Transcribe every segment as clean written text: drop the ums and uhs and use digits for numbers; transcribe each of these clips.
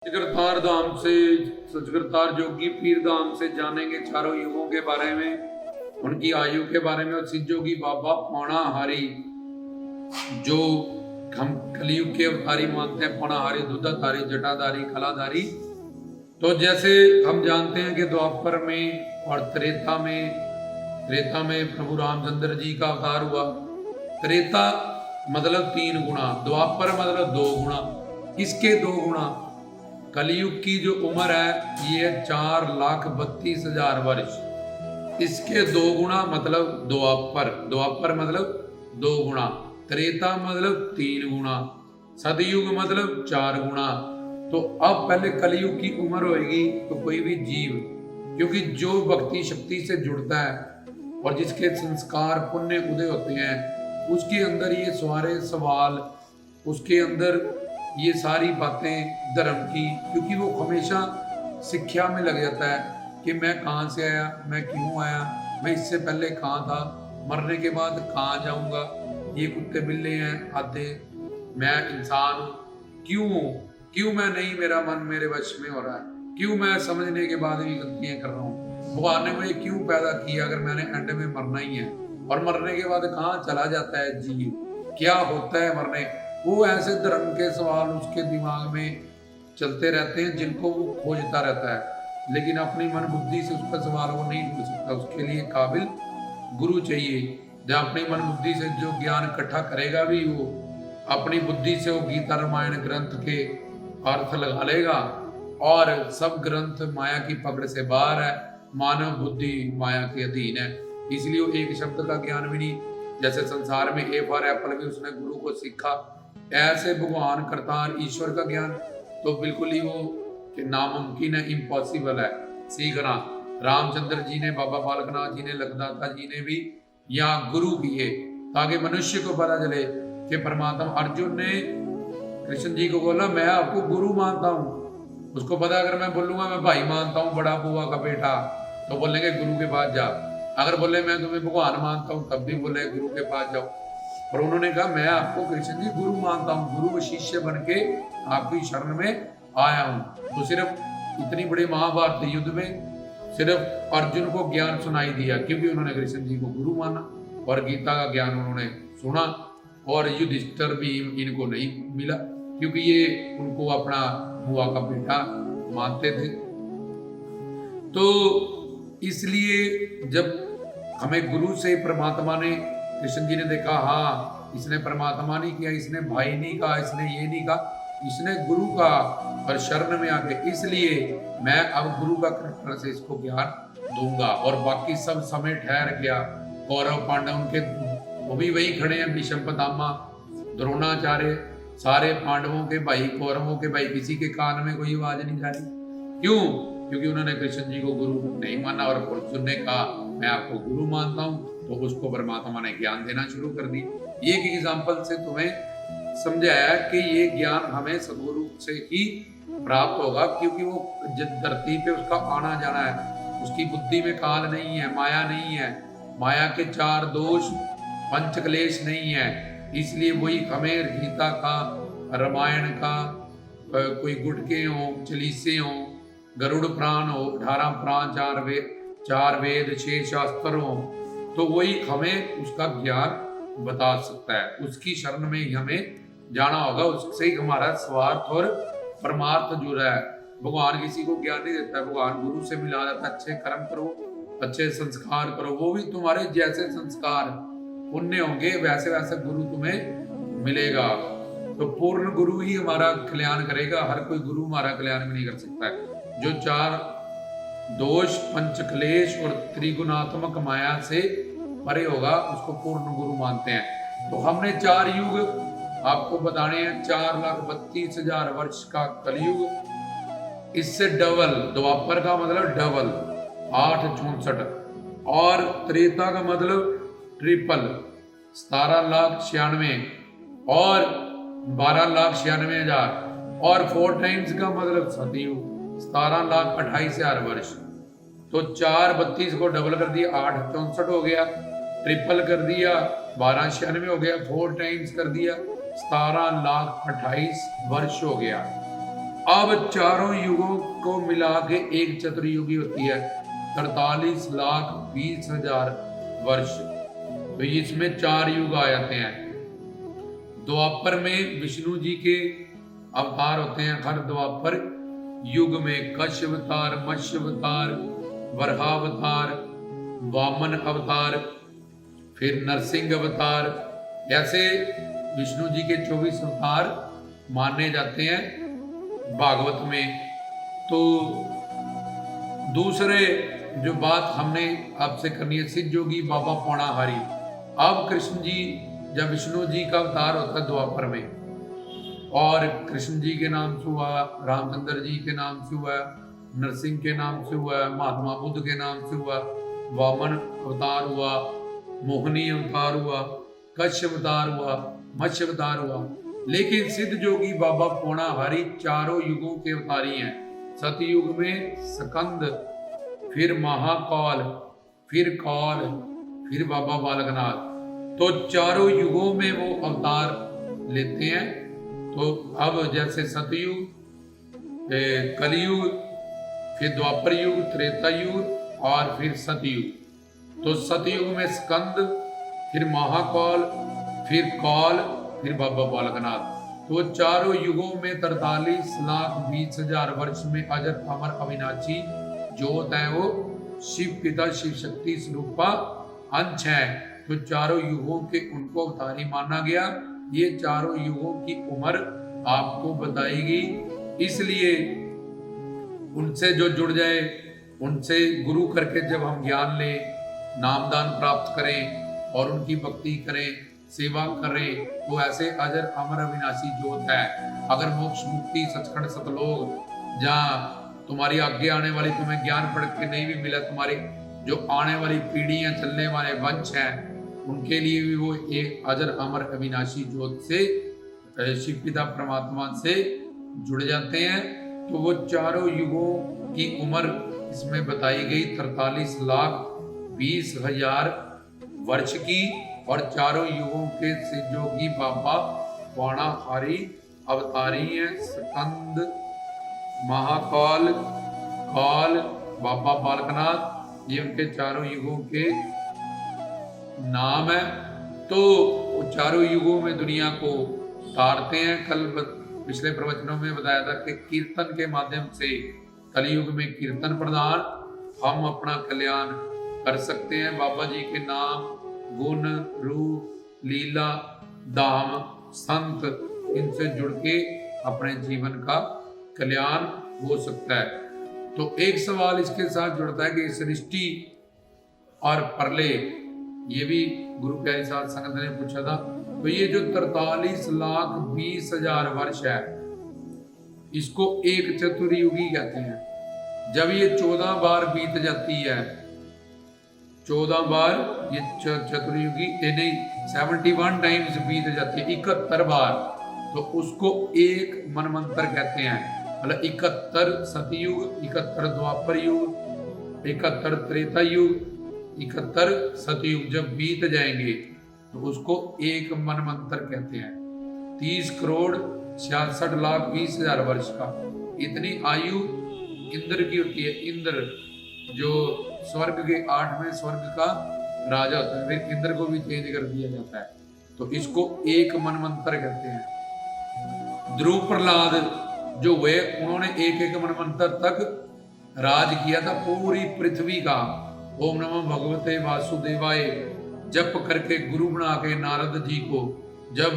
सचकरतार धाम से सचकरतार जोगी पीर धाम से जानेंगे चारों युगों के बारे में, उनकी आयु के बारे में और सिद्धयोगी बाबा पौणाहारी जो हम कलयुग के अवतारी मानते हैं, पौणाहारी, दूधाधारी, जटाधारी, कलाधारी। तो जैसे हम जानते हैं कि द्वापर में और त्रेता में प्रभु रामचंद्र जी का अवतार हुआ। त्रेता मतलब 3 गुणा, द्वापर मतलब 2 गुणा। इसके 2 गुणा कलयुग की जो उम्र है ये 4,32,000 वर्ष। इसके 2 गुणा मतलब द्वापर मतलब 2 गुणा, त्रेता मतलब 3 गुणा, सतयुग मतलब 4 गुणा। तो अब पहले कलयुग की उम्र होगी तो कोई भी जीव, क्योंकि जो भक्ति शक्ति से जुड़ता है और जिसके संस्कार पुण्य उदय होते हैं, उसके अंदर ये सारे सवाल, उसके अंदर ये सारी बातें धर्म की, क्योंकि वो हमेशा शिक्षा में लग जाता है कि मैं कहाँ से आया, मैं क्यों आया, मैं इससे पहले कहाँ था, मरने के बाद कहाँ जाऊंगा, ये कुत्ते बिल्ले हैं आते, मैं इंसान हूँ, क्यों मैं नहीं, मेरा मन मेरे वश में हो रहा है, क्यों मैं समझने के बाद भी गलतियां कर रहा हूँ, भगवान ने मुझे क्यों पैदा किया अगर मैंने एंड में मरना ही है, और मरने के बाद कहाँ चला जाता है जीव, क्या होता है मरने। वो ऐसे धर्म के सवाल उसके दिमाग में चलते रहते हैं जिनको वो खोजता रहता है, लेकिन अपनी मन बुद्धि से उसका सवाल वो नहीं ढूंढ सकता। उसके लिए काबिल गुरु चाहिए, जो अपनी मन बुद्धि से जो ज्ञान इकट्ठा करेगा भी, वो अपनी बुद्धि से वो गीता रामायण ग्रंथ के अर्थ लगा लेगा। और सब ग्रंथ माया की पकड़ से बाहर है, मानव बुद्धि माया के अधीन है, इसलिए वो एक शब्द का ज्ञान भी नहीं। जैसे संसार में ए फॉर एप्पल भी उसने गुरु को सीखा, ऐसे भगवान करतार ईश्वर का ज्ञान तो बिल्कुल ही वो कि नामुमकिन है, इम्पॉसिबल है सीखना। रामचंद्र जी ने, बाबा बालकनाथ जी ने, लखदाता जी ने भी यहाँ गुरु किए ताकि मनुष्य को पता चले कि परमात्मा। अर्जुन ने कृष्ण जी को बोला मैं आपको गुरु मानता हूँ, उसको पता अगर मैं बोलूंगा मैं भाई मानता हूँ, बड़ा बुआ का बेटा, तो बोलेंगे गुरु के पास जा। अगर बोले मैं तुम्हें भगवान मानता हूँ, तब भी बोले गुरु के पास जाओ। और उन्होंने कहा मैं आपको कृष्ण जी गुरु मानता हूँ, गुरु व शिष्य बन के आपकी शरण में आया हूँ। तो सिर्फ इतनी बड़ी महाभारत युद्ध में सिर्फ अर्जुन को ज्ञान सुनाई दिया, क्योंकि उन्होंने कृष्ण जी को गुरु माना और गीता का ज्ञान उन्होंने सुना। और युधिष्ठिर भी इनको नहीं मिला, क्योंकि ये उनको अपना बुआ का बेटा मानते थे। तो इसलिए जब हमें गुरु से परमात्मा ने, कृष्ण जी ने देखा हाँ इसने परमात्मा नहीं किया, इसने भाई नहीं कहा, इसने ये नहीं कहा, इसने गुरु का और शरण में आके, इसलिए मैं अब गुरु का कृपा से इसको ज्ञान दूंगा। और बाकी सब समय ठहर गया। कौरव पांडव उनके वो भी वही खड़े हैं, भीष्म पितामह, द्रोणाचार्य, सारे पांडवों के भाई, कौरवों के भाई, किसी के कान में कोई आवाज नहीं जा रही। क्यों? क्योंकि उन्होंने कृष्ण जी को गुरु नहीं माना। और अर्जुन ने कहा मैं आपको गुरु मानता हूँ, तो उसको परमात्मा ने ज्ञान देना शुरू कर दी। एक एग्जाम्पल से तुम्हें समझाया कि ये ज्ञान हमें सदगुरु से ही प्राप्त होगा, क्योंकि वो धरती पे उसका आना जाना है, उसकी बुद्धि में काल नहीं है, माया नहीं है, माया के 4 दोष, पंच क्लेश नहीं है। इसलिए वही हमें गीता का, रामायण का, कोई गुटके हो, चलीसे हो, गरुड़ पुराण हो, 18 पुराण, 4 वेद, 6 शास्त्र हो, तो वही हमें उसका ज्ञान बता सकता है। उसकी शरण में ही हमें जाना होगा, उससे ही हमारा स्वार्थ और परमार्थ जुड़ा है। भगवान किसी को ज्ञान नहीं देता है, भगवान गुरु से मिला जाता है। अच्छे कर्म करो, अच्छे संस्कार करो, वो भी तुम्हारे जैसे संस्कार पुण्य होंगे, वैसे वैसे गुरु तुम्हें मिलेगा। तो पूर्ण गुरु ही हमारा कल्याण करेगा, हर कोई गुरु हमारा कल्याण भी नहीं कर सकता है। जो 4 दोष, पंच क्लेश और त्रिगुणात्मक माया से परे होगा, उसको पूर्ण गुरु मानते हैं। तो हमने 4 युग आपको बताने हैं। 4,32,000 वर्ष का कलयुग, इससे डबल, द्वापर का मतलब डबल 864, और त्रेता का मतलब ट्रिपल 17,96,000 और 12,96,000, और 4 टाइम्स का मतलब सतयुग 17,28,000 वर्ष। तो 4,32 को डबल कर दिया, 864 हो गया, ट्रिपल कर दिया 1296 हो गया, 4 टाइम्स कर दिया 17,28,000 वर्ष हो गया। अब चारों युगों को मिला के एक चतुर्युगी होती है 43,20,000 वर्ष। तो इसमें 4 युग आ जाते हैं। द्वापर में विष्णु जी के अवतार होते हैं। हर द्वापर युग में कश्य अवतार, मत्स्य अवतार, वराहावतार, वामन अवतार, फिर नरसिंह अवतार, ऐसे विष्णु जी के 24 अवतार माने जाते हैं भागवत में। तो दूसरे जो बात हमने आपसे करनी है, सिद्ध जोगी बाबा पौणाहारी। अब कृष्ण जी, जब विष्णु जी का अवतार होता है द्वापर में, और कृष्ण जी के नाम से हुआ, रामचंद्र जी के नाम से हुआ, नरसिंह के नाम से हुआ, महात्मा बुद्ध के नाम से हुआ, वामन अवतार हुआ, मोहिनी अवतार हुआ, कश्य अवतार हुआ, मत्स्य अवतार हुआ। लेकिन सिद्ध जोगी बाबा पौणाहारी चारों युगों के अवतारी हैं। सतयुग में स्कंद, फिर महाकाल, फिर काल, फिर बाबा बालकनाथ। तो चारों युगों में वो अवतार लेते हैं। तो अब जैसे सतयुग, कलयुग, फिर द्वापर युग, त्रेता युग और फिर सतयुग। तो सतयुग में स्कंद, फिर महाकाल, फिर काल, फिर बाबा बालकनाथ। तो चारों युगों में 43,20,000 वर्ष में अजर अमर अविनाशी ज्योत है वो शिव पिता शिव शक्ति स्वरूपा अंश है। तो चारों युगों के उनको अवतारी माना गया। ये चारों युगों की उम्र आपको बताई गई। इसलिए उनसे जो जुड़ जाए, उनसे गुरु करके जब हम ज्ञान लें, नामदान प्राप्त करें और उनकी भक्ति करें, सेवा करें, तो ऐसे अजर अमर अविनाशी ज्योत है। अगर मोक्ष मुक्ति सचखंड सतलोक, जहाँ तुम्हारी आगे आने वाली, तुम्हें ज्ञान पढ़ के नहीं भी मिला, तुम्हारी जो आने वाली पीढ़ियां, चलने वाले वंश हैं, उनके लिए भी वो एक अजर अमर अविनाशी ज्योत से शिव पिता परमात्मा से जुड़ जाते हैं। तो वो चारों युगों की उम्र इसमें बताई गई 43,20,000 वर्ष की। और चारों युगों के सिद्ध जोगी बाबा पौणाहारी अवतारी हैं। स्कंद, महाकाल, काल, बाबा बालकनाथ, ये उनके चारों युगों के नाम है। तो चारों युगों में दुनिया को तारते हैं। कल पिछले प्रवचनों में बताया था कि कीर्तन के माध्यम से, कलयुग में कीर्तन प्रदान, हम अपना कल्याण कर सकते हैं। बाबा जी के नाम, गुण, रूप, लीला, धाम, संत, इनसे जुड़ के अपने जीवन का कल्याण हो सकता है। तो एक सवाल इसके साथ जुड़ता है कि सृष्टि और प्रलय, ये भी गुरु प्यारी साध संगत ने पूछा था। तो ये जो 43,20,000 वर्ष है, इसको एक चतुर्युगी कहते हैं। जब ये 14 बार बीत जाती है, 14 बार ये चतुर्युगी नहीं 71 टाइम्स बीत जाती है, 71 बार, तो उसको एक मनवंतर कहते हैं। मतलब 71 सतयुग, 71 द्वापर युग, 71 त्रेता युग, 71 सतयुग जब बीत जाएंगे तो उसको एक मनवंतर कहते हैं। 30,66,20,000 वर्ष का, इतनी आयु इंद्र की होती है। इंद्र जो स्वर्ग के 8वें स्वर्ग का राजा होता है, फिर इंद्र को भी चेंज कर दिया जाता है, तो इसको एक मनवंतर कहते हैं। ध्रुव प्रहलाद जो हुए, उन्होंने एक एक मनवंतर तक राज किया था पूरी पृथ्वी का। ओम नमः भगवते वासुदेवाय जप करके गुरु बना के नारद जी को जब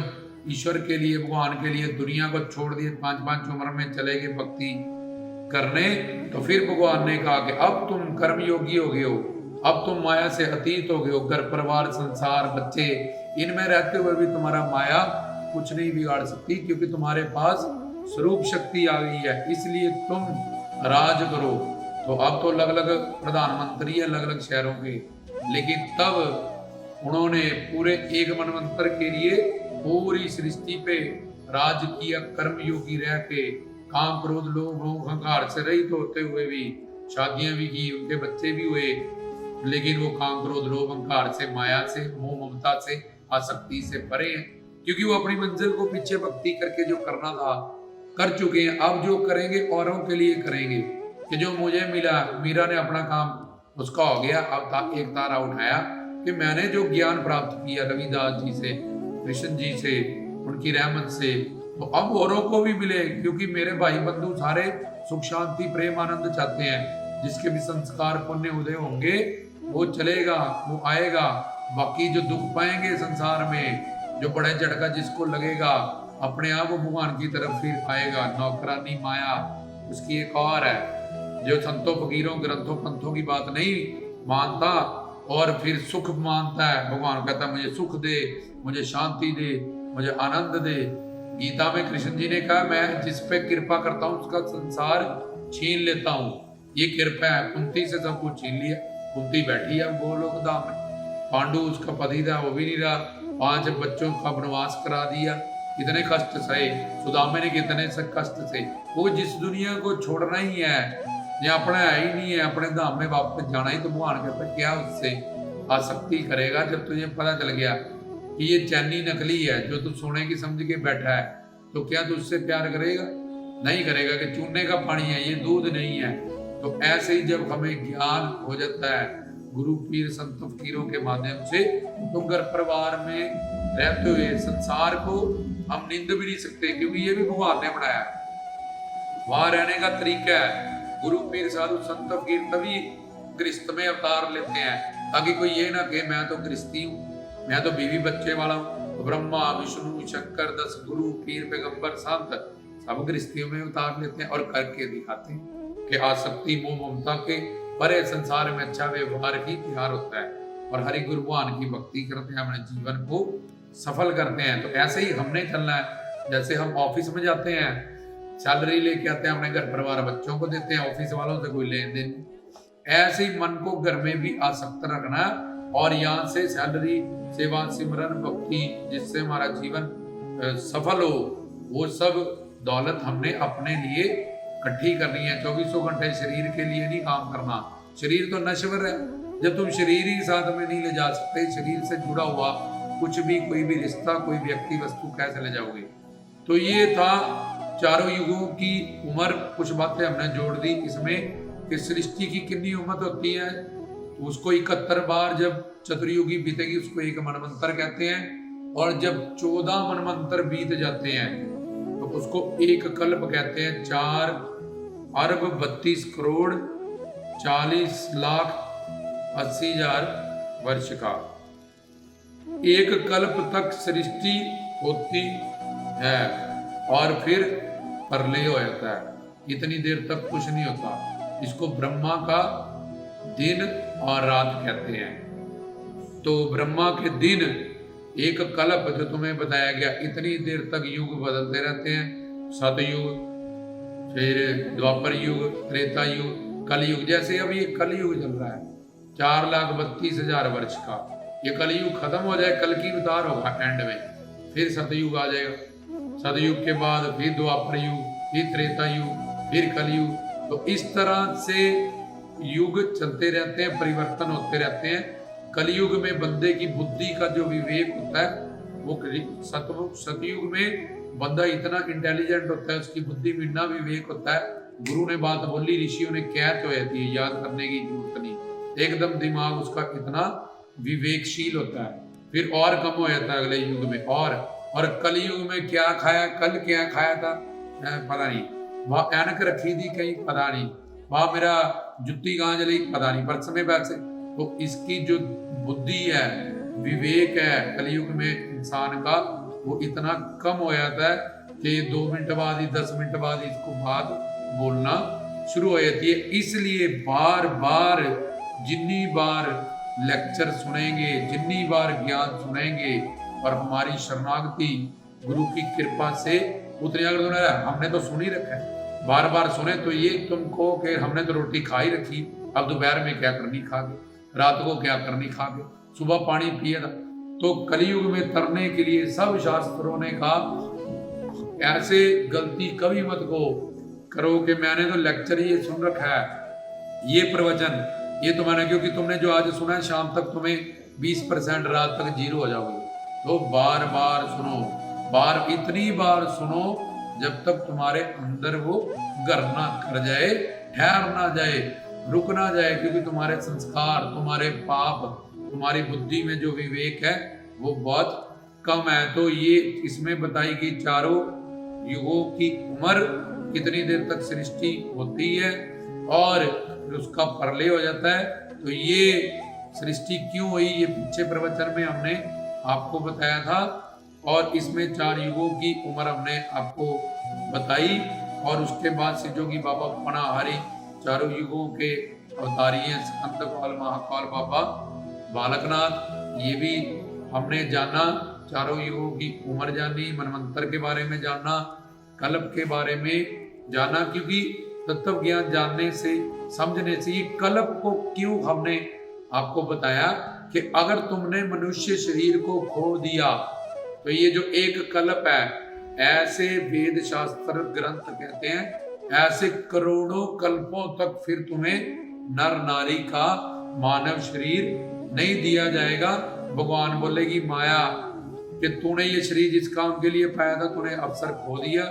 ईश्वर के लिए, भगवान के लिए दुनिया को छोड़ दिए, 5-5 उम्र में चले गए भक्ति करने, तो फिर भगवान ने कहा कि अब तुम कर्म योगी हो गए हो, अब तुम माया से अतीत हो गए हो। घर परिवार, संसार, बच्चे, इनमें रहते हुए भी तुम्हारा माया कुछ नहीं बिगाड़ सकती, क्योंकि तुम्हारे पास स्वरूप शक्ति आ गई है, इसलिए तुम राज करो। तो अब तो अलग अलग प्रधानमंत्री है अलग अलग शहरों के, लेकिन तब उन्होंने पूरे एक मनवंतर के लिए पूरी सृष्टि पे राज किया। कर्म योगी रह के, काम, क्रोध, लोभ, मोह, अहंकार से रहित होते हुए भी शादियां भी की, उनके बच्चे भी हुए, लेकिन वो काम, क्रोध, लोभ, अहंकार से, माया से, मोह, ममता से, आसक्ति से परे हैं, क्योंकि वो अपनी मंजिल को पीछे भक्ति करके जो करना था कर चुके हैं, अब जो करेंगे औरों के लिए करेंगे। कि जो मुझे मिला, मीरा ने अपना काम उसका हो गया, अब एक तारा उठाया कि मैंने जो ज्ञान प्राप्त किया रविदास जी से, कृष्ण जी से, उनकी रहमत से, तो अब औरों को भी मिले, क्योंकि मेरे भाई बंधु सारे सुख शांति प्रेम आनंद चाहते हैं। जिसके भी संस्कार पुण्य उदय होंगे वो चलेगा, वो आएगा। बाकी जो दुख पाएंगे संसार में, जो बड़े झटका जिसको लगेगा, अपने आप वो भगवान की तरफ फिर आएगा। नौकरानी माया उसकी एक और है, जो संतों फकीरों ग्रंथों पंथों की बात नहीं मानता और फिर सुख मानता है। भगवान कहता है मुझे सुख दे, मुझे शांति दे, मुझे आनंद दे। गीता में कृष्ण जी ने कहा मैं जिस पे कृपा करता हूँ उसका संसार छीन लेता हूँ। ये कृपा है। कुंती से सब कुछ छीन लिया, कुंती बैठी है गोलोक धाम में। पांडु उसका पति था, वो भी नहीं रहा। 5 बच्चों का वनवास करा दिया, कितने कष्ट सहे। सुदामे ने कितने से कष्ट सहे। वो जिस दुनिया को छोड़ना ही है, ये अपना है ही नहीं है, अपने धाम में वापस जाना ही, तो भगवान कहता क्या उससे आसक्ति करेगा। जब तुझे पता चल गया कि ये चैनी नकली है, जो तू सोने की समझ के बैठा है, तो क्या तू उससे प्यार करेगा? नहीं करेगा। कि चूने का पानी है, ये दूध नहीं है। तो ऐसे ही जब हमें ज्ञान हो जाता है गुरु पीर संत फकीरों के माध्यम से, तो घर परिवार में रहते हुए संसार को हम निंद भी नहीं सकते, क्योंकि ये भी भगवान ने बनाया है। वहां रहने का तरीका है। गुरु पीर साधु संत फकीर तभी गृहस्थ में अवतार लेते हैं, ताकि कोई ये ना कहे मैं तो गृहस्थी हूँ, मैं तो बीवी बच्चे वाला हूँ। तो ब्रह्मा विष्णु शंकर 10 गुरु पीर पैगंबर संत सब गृहस्थियों में उतार लेते हैं और करके दिखाते हैं कि आसक्ति मोह ममता के बड़े संसार में अच्छा व्यवहार ही प्यार होता है, और हरि गुरु भगवान की भक्ति करते हैं, अपने जीवन को सफल करते हैं। तो ऐसे ही हमने चलना है। जैसे हम ऑफिस में जाते हैं, सैलरी लेके आते हैं, अपने घर परिवार बच्चों को देते हैं, ऑफिस वालों से कोई लेन देन। ऐसे ही मन को घर में भी आसक्त रखना, और यहाँ से सैलरी सेवा सिमरन भक्ति जिससे हमारा जीवन सफल हो, वो सब दौलत हमने अपने लिए इकट्ठी करनी है। 24 घंटे शरीर के लिए नहीं काम करना। शरीर तो नश्वर है, जब तुम शरीर ही साथ में नहीं ले जा सकते, शरीर से जुड़ा हुआ कुछ भी, कोई भी रिश्ता, कोई व्यक्ति वस्तु कैसे ले जाओगे? तो ये था चारों युगों की उम्र। कुछ बातें हमने जोड़ दी इसमें कि सृष्टि की कितनी उम्र होती है। उसको 71 बार जब चतुर्युगी बीतेगी उसको एक मनवंतर कहते हैं, और जब 14 मनवंतर बीत जाते हैं तो उसको एक कल्प कहते हैं। 4 अरब 32 करोड़ 40 लाख 80 हजार वर्ष का एक कल्प तक सृष्टि होती है, और फिर प्रलय हो जाता है। इतनी देर तक कुछ नहीं होता। इसको ब्रह्मा का दिन और रात कहते हैं। तो ब्रह्मा के दिन एक कल्प जो तुम्हें बताया गया, इतनी देर तक युग बदलते रहते हैं। सतयुग, फिर द्वापर युग, त्रेता युग, कलयुग। जैसे अब ये कलयुग चल रहा है 4,32,000 वर्ष का। ये कलयुग खत्म हो जाए, कल की अवतार होगा एंड में, फिर सतयुग आ जाएगा। सतयुग के बाद फिर द्वापर युग, फिर त्रेता युग, फिर कलयुग। तो इस तरह से युग चलते रहते हैं, परिवर्तन होते रहते हैं। कलयुग में बंदे की बुद्धि का जो विवेक होता है वो सतयुग में बंदा इतना इंटेलिजेंट होता है, उसकी बुद्धि में इतना विवेक होता है। गुरु ने बात बोली, ऋषियों ने कैच हो जाती है, याद करने की जरूरत नहीं, एकदम दिमाग उसका इतना विवेकशील होता है। फिर और कम हो जाता है अगले युग में। और कलयुग में क्या खाया, कल क्या खाया था पता नहीं, वहां ऐनक रखी थी कहीं पता नहीं, वहां मेरा जुत्ती कहाँ चली पता नहीं, पर समय पैसे। तो इसकी जो बुद्धि है, विवेक है, कलयुग में इंसान का वो इतना कम हो जाता है कि 2 मिनट बाद ही 10 मिनट बाद ही इसको बात बोलना शुरू हो जाती है। इसलिए बार बार जितनी बार लेक्चर सुनेंगे, जितनी बार ज्ञान सुनेंगे और हमारी शरणागति गुरु की कृपा से उतनी, अगर तुमने हमने तो सुन ही रखा है, बार बार सुने तो ये तुमको कि हमने तो रोटी खा ही रखी, अब दोपहर में क्या करनी खागे, रात को क्या करनी खागे, सुबह पानी पिए था। तो कलयुग में तरने के लिए सब शास्त्रों ने कहा ऐसे गलती कभी मत करो कि मैंने तो लेक्चर ही ये सुन रखा है, ये प्रवचन ये तो मैंने, क्योंकि तुमने जो आज सुना है शाम तक तुम्हें 20% रात तक 0 हो जाओगे। तो बार बार सुनो, इतनी बार सुनो जब तक तुम्हारे अंदर वो घर ना कर जाए, ठहर ना जाए, रुक ना जाए, क्योंकि तुम्हारे संस्कार, तुम्हारे पाप, तुम्हारी बुद्धि में जो विवेक है वो बहुत कम है। तो ये इसमें बताई गई चारों युगों की उम्र, कितनी देर तक सृष्टि होती है और उसका प्रलय हो जाता है। तो ये सृष्टि क्यों हुई, ये पीछे प्रवचन में हमने आपको बताया था, और इसमें 4 युगों की उम्र हमने आपको बताई। और उसके बाद से जोगी बाबा पनाहारी चारों युगों के अवतारी हैं, संत कौल महाकाल बाबा बालकनाथ, ये भी हमने जाना। चारों युगों की उम्र जानी, मनवंतर के बारे में जाना, कल्प के बारे में जाना, क्योंकि तत्व ज्ञान जानने से, समझने से, ये कल्प को क्यों हमने आपको बताया कि अगर तुमने मनुष्य शरीर को खो दिया तो ये जो एक कल्प है, ऐसे वेद शास्त्र ग्रंथ कहते हैं, ऐसे करोड़ों कल्पों तक फिर तुम्हें नर नारी का मानव शरीर नहीं दिया जाएगा। भगवान बोलेगी माया कि तूने ये शरीर जिस काम के लिए पाया था तूने अवसर खो दिया,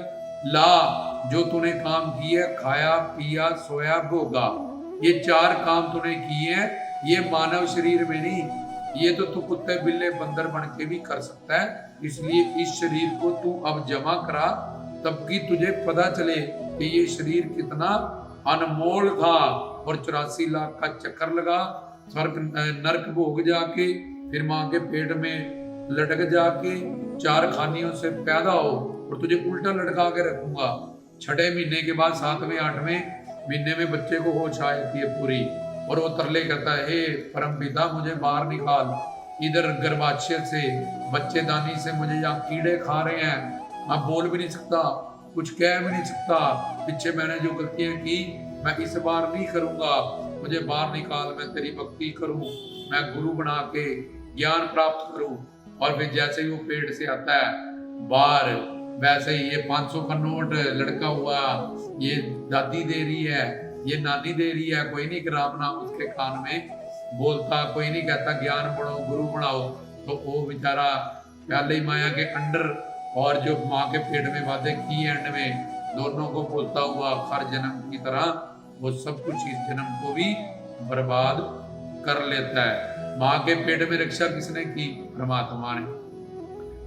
ला जो तूने काम किए, खाया पिया सोया भोगा, ये 4 काम तूने किए हैं, ये मानव शरीर में नहीं, ये तो तू कुत्ते बिल्ले बंदर बन के भी कर सकता है। इसलिए इस शरीर को तू अब जमा करा, तब कि तुझे पता चले कि ये शरीर कितना अनमोल था। और 84 लाख का चक्कर लगा, स्वर्ग नरक भोग जाके, फिर माँ के पेट में लटक जाके, 4 खानियों से पैदा हो, और तुझे उल्टा लटका के रखूंगा। 6ठे महीने के बाद 7वें 8वें महीने में बच्चे को होश आती है पूरी, और वो तरले करता है, हे परम पिता मुझे बाहर निकाल, इधर गर्भाशय से, बच्चेदानी से मुझे यहाँ कीड़े खा रहे हैं, मैं बोल भी नहीं सकता, कुछ कह भी नहीं सकता, पीछे मैंने जो गलतियां की मैं इस बार नहीं करूंगा, मुझे बाहर निकाल, मैं तेरी भक्ति करूं, मैं गुरु बना के ज्ञान प्राप्त करूं। और फिर जैसे ही वो पेट से आता है बाहर, वैसे ही ये 500 का नोट लड़का हुआ, ये दादी दे रही है, ये नानी दे रही है, कोई नहीं राम नाम उसके कान में बोलता, कोई नहीं कहता ज्ञान बढ़ो गुरु बढ़ाओ। तो वो बेचारा पहले ही माया के अंडर और जो माँ के पेट में वादे की एंड में दोनों को बोलता हुआ हर जन्म की तरह वो सब कुछ इस जन्म को भी बर्बाद कर लेता है। माँ के पेट में रक्षा किसने की? परमात्मा ने।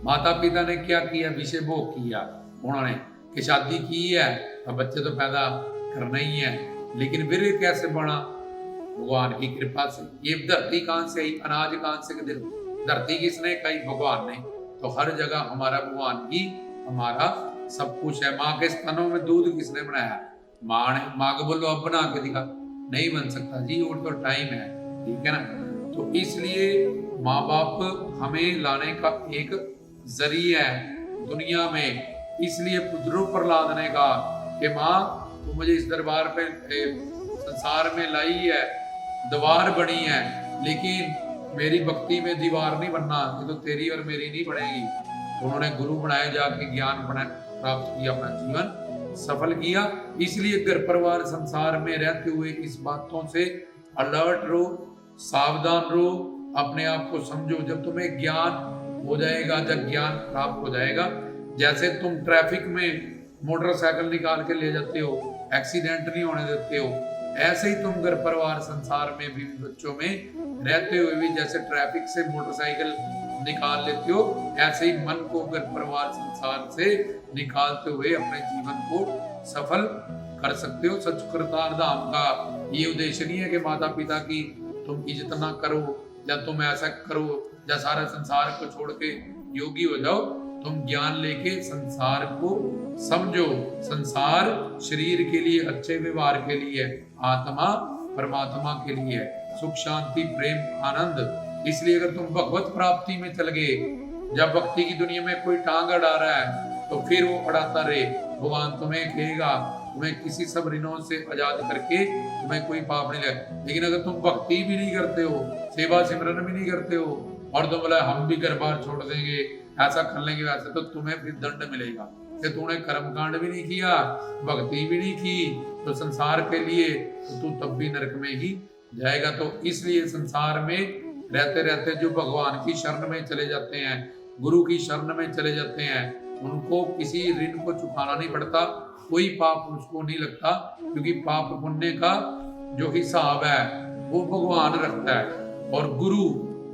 माता पिता ने क्या किया? विषय भोग किया उन्होंने, कि शादी की है तो बच्चे तो पैदा करना ही है, लेकिन वीर्य कैसे बढ़ा? भगवान की कृपा से। ये धरती कहां से आई? अनाज कहां से? धरती किसने कही? भगवान ने। तो हर जगह हमारा भगवान ही हमारा सब कुछ है। माँ के स्तनों में दूध किसने बनाया? माँ ने। माँ को बोलो अब बना के दिखा, नहीं बन सकता जी, और तो टाइम है, ठीक है ना। तो इसलिए माँ बाप हमें लाने का एक जरिया है दुनिया में। इसलिए ध्रुव प्रहलाद ने कहा कि माँ तू मुझे इस दरबार पे संसार में लाई है, द्वार बनी है, लेकिन मेरी भक्ति में दीवार नहीं बनना, ये तो तेरी और मेरी नहीं बनेगी। तो उन्होंने गुरु बनाए, जाके ज्ञान प्राप्त किया, अपना जीवन सफल किया। इसलिए घर परिवार संसार में रहते हुए इस बातों से अलर्ट रहो, सावधान रहो, अपने आप को समझो। जब तुम्हें ज्ञान हो जाएगा, जब ज्ञान प्राप्त हो जाएगा, जैसे तुम ट्रैफिक में मोटरसाइकिल निकाल के ले जाते हो, एक्सीडेंट नहीं होने देते हो, ऐसे ही तुम घर परिवार संसार में भी बच्चों में रहते हुए भी जैसे ट्रैफिक से मोटरसाइकिल निकाल लेते हो, ऐसे ही मन को घर परिवार संसार से निकालते हुए अपने जीवन को सफल कर सकते हो। सच करतार धाम का ये उद्देश्य नहीं है कि माता पिता की तुम इज्जत ना करो, या तुम ऐसा करो या सारा संसार को छोड़ के योगी हो जाओ। तुम ज्ञान लेके संसार को समझो। संसार शरीर के लिए, अच्छे व्यवहार के लिए, आत्मा परमात्मा के लिए, सुख शांति प्रेम आनंद। इसलिए अगर तुम भगवत प्राप्ति में चल गए, जब भक्ति की दुनिया में कोई टांग अड़ा रहा है तो फिर वो अड़ाता रहे। भगवान तुम्हें कहेगा, तुम्हें किसी सब ऋणों से आजाद करके तुम्हें कोई पाप नहीं लगे। लेकिन अगर तुम भक्ति भी नहीं करते हो, सेवा सिमरन भी नहीं करते हो, और तुम बोला हम भी घर बार छोड़ देंगे, ऐसा कर लेंगे वैसे, तो तुम्हें फिर दंड मिलेगा कि तूने कर्मकांड भी नहीं किया, भक्ति भी नहीं की, तो संसार के लिए तो तू तब भी नरक में ही जाएगा। तो इसलिए संसार में रहते रहते जो भगवान की शरण में चले जाते हैं, गुरु की शरण में चले जाते हैं, उनको किसी ऋण को चुकाना नहीं पड़ता, कोई पाप उसको नहीं लगता, क्योंकि पाप पुण्य का जो हिसाब है वो भगवान रखता है और गुरु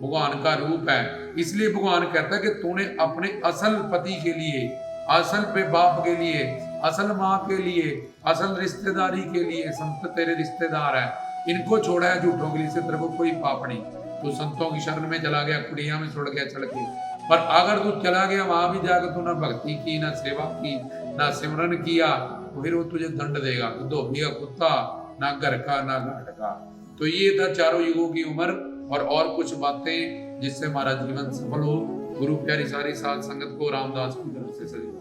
भगवान का रूप है। इसलिए भगवान कहता है कि तूने अपने असल पति के लिए, असल पे बाप के लिए, असल माँ के लिए, असल रिश्तेदारी के लिए, संत तेरे रिश्तेदार है, इनको छोड़ा है झूठों के लिए, से तेरे को कोई पाप नहीं। तू संतों की शरण में चला गया, कुड़िया में छोड़ गया चढ़ के, पर अगर तू चला गया वहां भी जाकर तू ना भक्ति की, ना सेवा की, ना सिमरन किया, तो फिर वो तुझे दंड देगा, धोबी का कुत्ता, ना घर का ना घाट का। तो ये था चारों युगों की उम्र और कुछ बातें जिससे हमारा जीवन सफल हो। गुरु प्यारी सारी साध संगत को रामदास की तरफ से सजी।